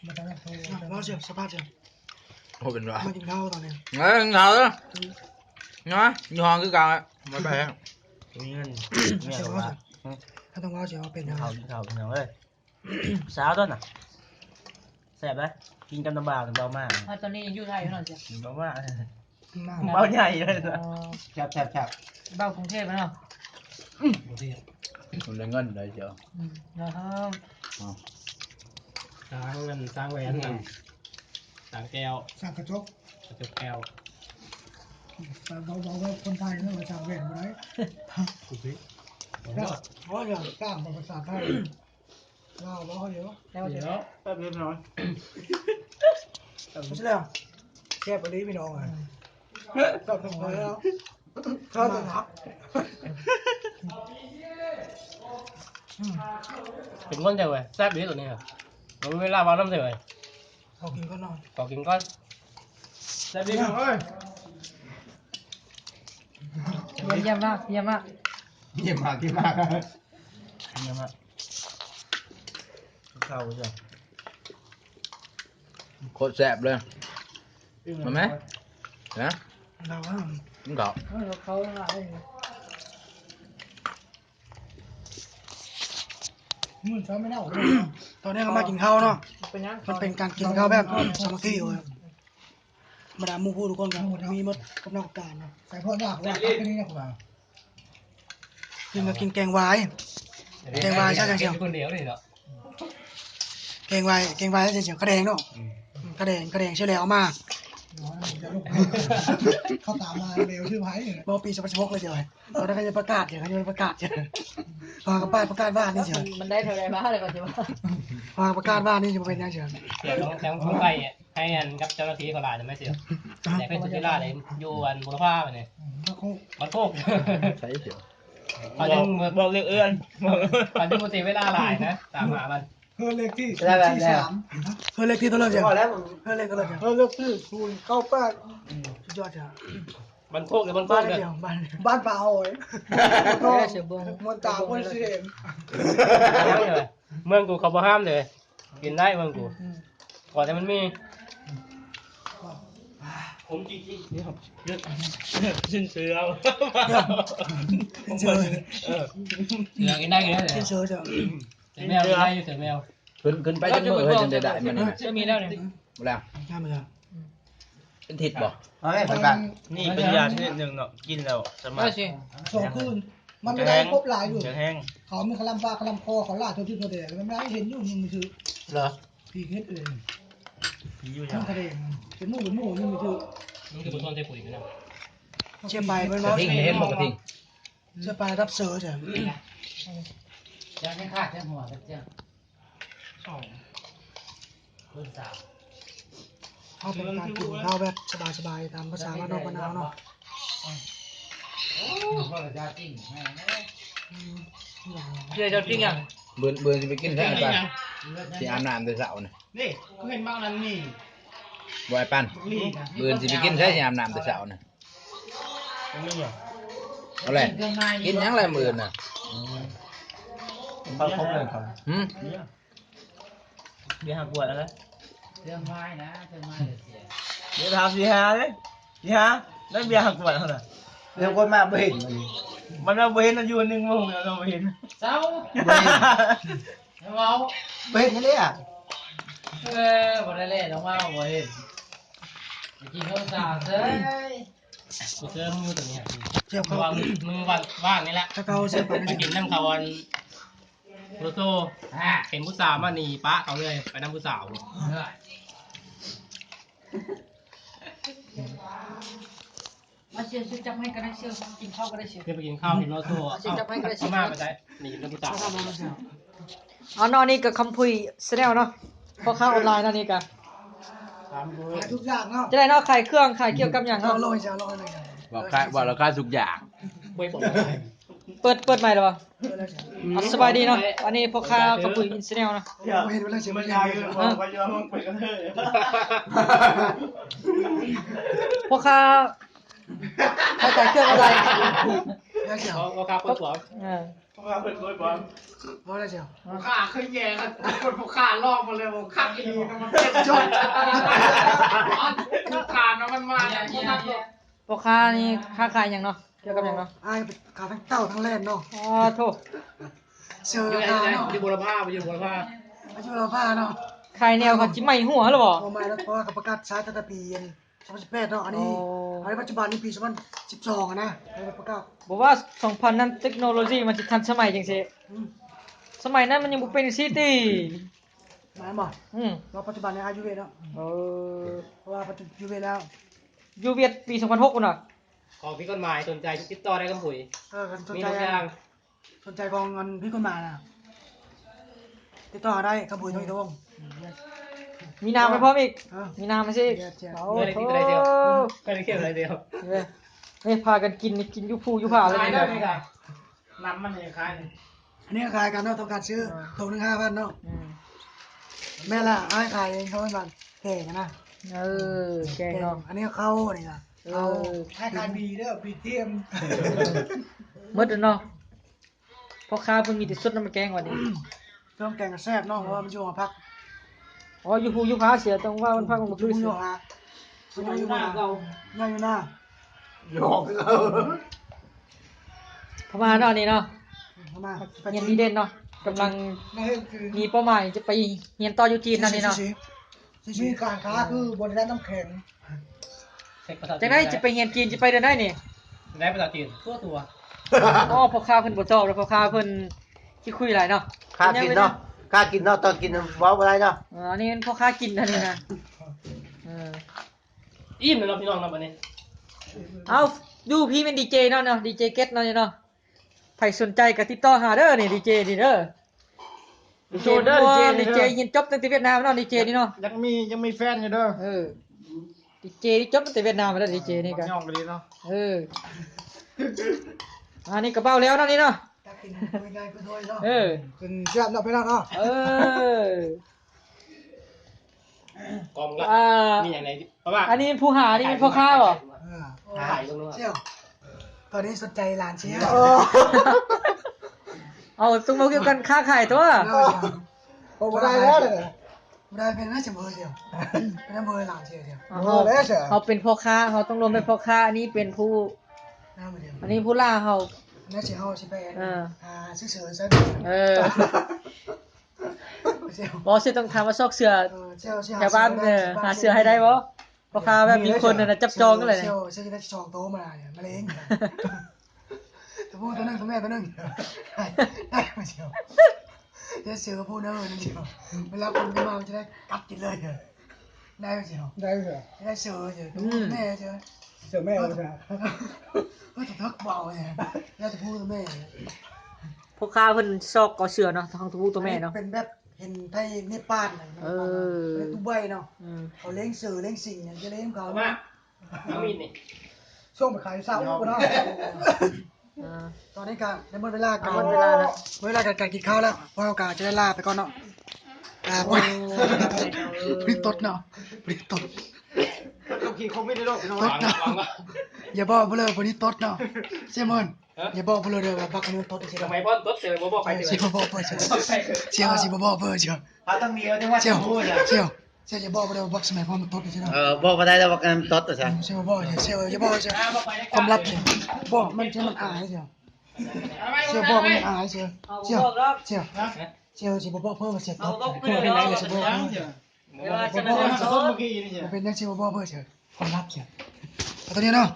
ว่าเสียสภาพเสีย โอ้เป็นไร มากินข้าวตอนนี้ เฮ้ยเหงาเลยเนาะยองคือเก่าไม่ไป มีเงินเมีย เสีย กับ ว่า ว่า ถ้าต้องว่าเสียเป็นยังไง เขาอย่างเลยสาวต้นน่ะแซ่บไหมกินกันลำบากเบามาก ตอนนี้ยังอยู่ไทยอยู่หน่อยจ้ะ เบามาก มาก เบาใหญ่เลยนะ แซ่บ เบ้ากรุงเทพไหมเนาะ มันได้เงินเลยเจ้า นะครับ สร้างเงินสร้างแหวนสร้างแก้ว สั่งกระจก กระจกแก้ว สั่งเบาๆคนไทยเนอะมาสั่งเวรมาได้ ถูกไหม ว่าอย่างกล้ามภาษาไทยเราบอกเขาเยอะ แล้ว เดี๋ จะ ยวแป๊บเดียวน้อย ไม่ใช่แล้วแค่ไปรีพี่น้องอ่ะชอบทำไมแล้วชอบทำหัก เป็นก้อนเดียวเลยแซ่บดีตัวนี้ครับมันเวลาวางน้ำเดียวเลย เขากินก็นอน ขอกินก้อนแซ่บดีครับเอ้ย เยี่ยมมากเยี่ยมมาก ๆเยี่ยมมากที่มาก เยี่ยมมากเข้าใช่ โคตรแซ่บเลยมาไหมนะ เราว่า มึงเก่า เขาอะไร มึงชอบไม่ได้หรอตอนนี้เขามากินข้าวเนาะ เป็นยัง มันเป็นการกินข้าวแบบสามัคคีเลยมาดามมูพูทุกคนกันมีมดกับนอกการเนาะใส่พ่อหน้าว่าเป็นนี่ของเรากินกับกินแกงวายใช่จังเชียว คนเดียวเลยเหรอ แกงวายใช่จังเชียวกระแดงเนาะกระแดงเชื่อแล้วมาเขาตามมาเร็วชื่อไผ่บอกปี2016เลยเดี๋ยวตอนนั้นเขาจะประกาศเดี๋ยวเขาจะประกาศเดี๋ยวพอกับป้ายประกาศว่านี่เชียว มันได้เท่าไรบ้างเลยก่อนจะว่า พอประกาศว่านี่จะเป็นยังเชียว เดี๋ยวต้องไปให้อันกับเจ้าหน้าที่เขาลาจะไม่เสียแต่เป็นสุธิราชเลยอยู่อันบุรพาไปเนี่ยมันโคก ใช่เดี๋ยว เขาจะบอกเรื่องเอื้อนเขาจะปกติเวลาหลายนะตามหามัน เพื่อเลขที่3เพื่อเลขที่ตัวเลิกเชียวเพื่อเลขตัวเลิกเชียวเพื่อเลขที่098สุดยอดเชียว มันโคกหรือมันโค บ้าน กเนี่ย เดียวบ้านเปล่าโอ้ย ได้เสือบง มันตาคนเสียง เมืองกูเขาบ่ห้ามเลยกินได้เมืองกูก่อนแต่มันมีผมจริงๆนี่ครับเลือกชิ้นเสือ เจอ เสือกินได้กินได้เลย เจอเจอ เสือแมวกินได้อยู่เสือแมว ขึ้นไปจนมือให้จนได้มันนี่ จะมีแล้วเนี่ย หมดแล้ว ง่ายไหมครับ เป็นทิศบ่ เอาเลยประกัน นี่เป็นยาชนิดหนึ่งเนาะกินแล้วสมา ได้ ธิ สิ สองคืนมันไม่ได้ครบหลายอยู่ จะแห้ง เขามีคลำปลาคลำคอเขาลาดตัวที่ตัวเดียวมันไม่ได้เห็นอยู่ยังไม่ถือ เหรอ พี่เฮ็ดเอง ผีอยู่ ทั้ ยัง งทะเลเป็นหมู่ยังไม่ถือ นี่คือบุตรได้ปุ๋ยไหมนะ เชียร์ไปเป็น กระ ว่า ทิงเห็นบ่กระทิง เชียร์ไปรับเสือเฉย จะไม่ขาดจะหัวกันจ้ะคนสาว เขาเป็นการกินข้าวแบบสบายๆตามภาษาบ้านนอกบ้านนาเนาะ พ่อจะจริงเดี๋ยวจะจริงอ่ะ เบื่อจะไปกินแท้กันที่อาบน้ำแต่เช้านี่ นี่กูเห็นบ้างนั้นนี่ บ่ไอ้ปันเบื่อจะไปกินแท้ที่อาบน้ำแต่เช้านี่ ไม่เหรอ เอาแหละกินยังไรมื้อน่ะ เขาครบเลยครับ หืม เบียร์หักปวดแล้ว เรื่องไม้นะเรื่องไม้เสีย เดี๋ยวทำสีฮาเลยสีฮาได้เบียร์หักปวดแล้วนะ เดี๋ยวคนมาไม่เห็น มันเราเห็นอยู่1 โมงเราเห็น เศร้าเรา ไม่เห็นนี่อ่ะ บ่ได้เล่นน้องว่าบ่เห็นกินข้าวสารเฮ้ย กูเจอมือตัวนี้ เชียร์เขา วางมือว่างนี่แหละ ถ้าเขาเชียร์ไป ไปกินน้ำเขาวันโรโซเห็นผู้สาวมาหนีปะเขาเลยไปน้ำผู้สาว มาเชียร์ชุดจับให้กันได้เชียร์กินข้าวก็ได้เชียร์ เพื่อไปกินข้าวเห็นโรโซเอามาไปได้หนีน้ำผู้สาว อ๋อนอนนี่กับคำพุยแสดงเนาะพอค้าออนไลน์นั่นนี่กัน ทุกอย่างเนาะ จะได้เนาะขายเครื่องขายเกี่ยวกับอย่าง เรา เนาะ ลอยจะลอยเลย บอกราคาทุกอย่าง เปิดใหม่หรอสบายดีเนาะอันนี้พอค้าคำพุยอินสแนลเนาะ เห็นเวลาเชียร์มัน พอค้าขายเครื่องออนไลน์ น่าเชียร์ ราคาคนสวย ว่าเป็นรวยบอล เพราะอะไรเชียว ข้าเคยแย่กันคนพวกข้าลอกมาเลยผมขับดีนะมันเป็นจนคือทานนะมันมาอย่างนี้นะ พ่อค้านี่ค้าขายหยังเนาะเกี่ยวกับหยังเนาะ ไอ้ขาทั้งเต้าทั้งแล่นเนาะ อ๋อโทษ เชื่อ อยู่ไหน ขา อยู่ไหน เนาะ อยู่บุรพาอยู่บุรพา อายุเราผ้าเนาะ ขายแนวเขาจิไหม่หัวหรือบ่ เอามาแล้วเพราะว่ากับประกาศใช้ตั้งแต่ปี2018เนาะอันนี้ปัจจุบันนี้ปี2012อะนะประกาศ บอกว่า2000นั้นเทคโนโลยีมันสิทันสมัยจังซี่สมัยนั้นมันยังบ่เป็นซิตี้ หมายบอก เราปัจจุบันในอายุเวแล้ว เออ เพราะว่าปัจจุบันเวแล้ว อยู่เวียดปี2006พุ่นน่ะ ของพี่กฎหมายสนใจติดต่อได้กับปุ๋ย กันสน มี ใจ ทุกอย่าง สนใจกองเงินพี่คนมานะติดต่อได้กระบุยตรงนี้ตรง มีนามไปพร้อมอีก เออ มีนามมาสิ เอา โอ้ เงิน โห ติดอะไรเดียวก็ได้เก็บอะไรเดียว เฮ้ยพากันกินนี่กินอยู่ภูอยู่ผาเลย ขาย นี่ ได้ นะ ไหมครับน้ำมันเองขายเลย อันนี้ขายกันเนาะต้องการซื้อตัวนึง5,000เนาะ อืม แม่ละให้ขายเองเขาเป็นวันแก่นะ เออแกงเนาะ อันนี้เข้านี่นะ เอ เอา อ ให้ขายบีเด้อบีเทียม หมดแล้วเนาะพ่อค้าเพิ่นมีแต่สุดน้ำมันแกงวันนี้ เครื่องแกงแซ่บเนาะเพราะว่ามันอยู่มาพัก อ๋ออยู่ภูอยู่ผาเสียตรงว่ามันพักมันบ่ อ คื ยู่ อ อ เสี ยู่ ย หาอยู่หน้าเก่าอยู่หน้า หยอกเอา พม่าเนาะนี่เนาะ เข้ามา เรียนดีเด่นเนาะกำลัง นั่นคือ มีเป้าหมายจะไปเรียนต่ออยู่จีนนั่นนี่เนาะ มีการค้าคือบนด้านน้ำแข็ง เช็คภาษา จากนั้นจะไปเรียนจีนจะไปเดือนไหนนี่ ได้ภาษาจีนตัว อ๋อพ่อค้าเพิ่นบ่ชอบแล้วพ่อค้าเพิ่นขี้คุยหลายเนาะ ข้ากินเนาะข้ากินเนาะตอนกินว้าวอะไรเนาะ อันนี้พ่อค้ากินนะนี่นะเออ อิ่มเลยเนาะพี่น้องนะวันนี้ เอาดูพี่เป็นดีเจเนาะดีเจเก็ตเนาะนี่เนาะใครสนใจก็ติดต่อหาเด้อนี่ดีเจนี่เด้อดีเจเด้อดีเจยินจบตั้งแต่เวียดนามเนาะดีเจนี่เนาะ ยังมีแฟนอยู่เด้อ เออดีเจนี่จบตั้งแต่เวียดนามมาแล้วดีเจนี่ก็ ย่องกันดีเนาะ เอออันนี้กระเป๋าแล้วเนาะนี่เนาะ ถ้ากินคุยง่ายคุยด้วยเนาะ เออ เป็นเชื่อมเนาะพี่น้องเนาะ เออก องละ อ่า มีอย่างไรเพราะว่า อันนี้ผู้หานี่เป็นพ่อค้าเหรอ ถ่ายตรงนู้น เชี่ยวตอนนี้สนใจหลานเชี่ยว เอาตรงมาเกี่ยวกันค้าขายตัว โอ้ได้แล้วเลยได้เป็นน่าจะเบอร์เดียวเป็นเบอร์หลานเชี่ยวเดียว เขาเป็นพ่อค้าเขาต้องรวมเป็นพ่อค้าอันนี้เป็นผู้ น่าเหมือนเดียว อันนี้ผู้ล่าเขา น่าจะเอาชิไปซื้อเสือซะ เออ เชี่ยว บอสต้องทำมาซอกเสือ เชี่ยวเชี่ยว แถวบ้านหาเสือให้ได้บ่พ่อค้าแบบมีคนน่ะจับจองกันเลย เชี่ยวเชี่ยวจะได้จองโต๊ะมาเนี่ยมาเล้งตัวผู้ตัวนึงตัวแม่ตัวนึงได้มาเชี่ยวเดี๋ยวเสือผู้เนิ่นนั่นเชี่ยวเวลาคนจะมาจะได้กัดกินเลยได้ไหมเชี่ยวได้เสือได้เสือเชี่ยวแม่เชี่ยวเสือแม่เลยนะก็จะทักเบาเนี่ยแล้วจะพูดตัวแม่ พ่อค้าเพิ่นซอกก่อเสือเนาะทางตัวแม่เนาะ เป็นแบบเห็นไทยเนปาลเป็นตุบายเนาะเขาเลี้ยงเสือเลี้ยงสิงเนี่ยจะเลี้ยงเขา เอามาเอามีดนี่ ช่วงไปขายซาอุก็ได้ตอนนี้ก็ในเวลาการเวลาการกินข้าวแล้วพอโอกาสจะได้ลาไปก่อนเนาะลาไปพริกตดเนาะพริกตด ต้องกินคงไม่ได้หรอกพี่น้อง ตดเนาะอย่าบอกเพลอวันนี้ตดเนาะเสี่ยมอนอย่าบอกเพลอเด้อว่าพักนี้ตดสิ ทำไมพ่อตุ๊ดเจอบ่บอกใครเจอ สิบ่บอกเพิ่นเชียวสิบ่บอกเพิ่นเชียว เขาต้องมีเอาจังหวัด เชียว พูดอ่ะ เชียวอย่าบอกเด้อบอกสมัยพ่อมันตดสิเนาะ บอกมาได้แล้วว่ากันตดอ่ะใช่ เชียวบอกเชียวอย่าบอกเชียวความลับเชียวบอกมันจะมันอายเชียวเชียวบอกมันอายเชียวเชียวเชียวเชียวสิบ่บอกเพิ่นว่าเสียตดเพิ่นเป็นไรเลยสิบ่บอกเชียว เวลาจะมาเรียนสอน เป็นนักเชียวบอกเพิ่นเชียวความลับเชียวเอาตัวนี้เนาะ